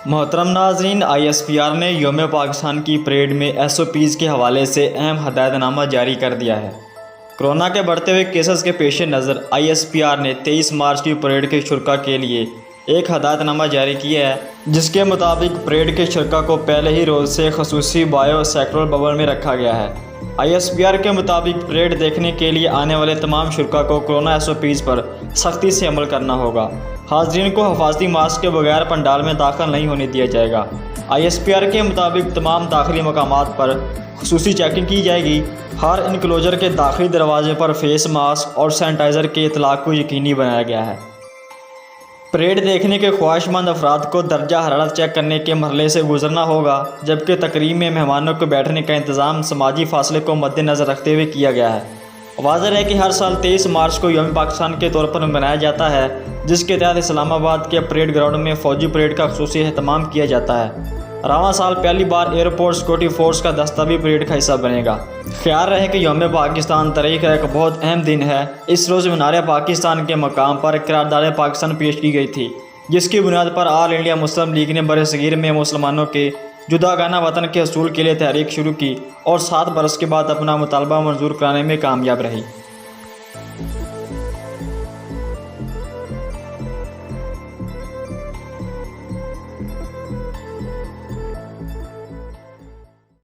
محترم ناظرین، ISPR نے یوم پاکستان کی پریڈ میں SOPs کے حوالے سے اہم ہدایت نامہ جاری کر دیا ہے۔ کورونا کے بڑھتے ہوئے کیسز کے پیش نظر ISPR نے 23 مارچ کی پریڈ کے شرکاء کے لیے ایک ہدایت نامہ جاری کیا ہے، جس کے مطابق پریڈ کے شرکاء کو پہلے ہی روز سے خصوصی بایو سیکٹرل ببل میں رکھا گیا ہے۔ ISPR کے مطابق پریڈ دیکھنے کے لیے آنے والے تمام شرکاء کو کورونا SOPs پر سختی سے عمل کرنا ہوگا۔ حاضرین کو حفاظتی ماسک کے بغیر پنڈال میں داخل نہیں ہونے دیا جائے گا۔ ISPR کے مطابق تمام داخلی مقامات پر خصوصی چیکنگ کی جائے گی۔ ہر انکلوجر کے داخلی دروازے پر فیس ماسک اور سینیٹائزر کے اطلاق کو یقینی بنایا گیا ہے۔ پریڈ دیکھنے کے خواہش مند افراد کو درجہ حرارت چیک کرنے کے مرحلے سے گزرنا ہوگا، جبکہ تقریب میں مہمانوں کو بیٹھنے کا انتظام سماجی فاصلے کو مد نظر رکھتے ہوئے کیا گیا ہے۔ واضح ہے کہ ہر سال 23 مارچ کو یوم پاکستان کے طور پر منایا جاتا ہے، جس کے تحت اسلام آباد کے پریڈ گراؤنڈ میں فوجی پریڈ کا خصوصی اہتمام کیا جاتا ہے۔ رواں سال پہلی بار ایئرپورٹ سیکورٹی فورس کا دستہ بھی پریڈ کا حصہ بنے گا۔ خیال رہے کہ یوم پاکستان تاریخ کا ایک بہت اہم دن ہے۔ اس روز مینار پاکستان کے مقام پر قرارداد پاکستان پیش کی گئی تھی، جس کی بنیاد پر آل انڈیا مسلم لیگ نے برصغیر میں مسلمانوں کے جداگانہ وطن کے حصول کے لیے تحریک شروع کی اور 7 برس کے بعد اپنا مطالبہ منظور کرانے میں کامیاب رہی۔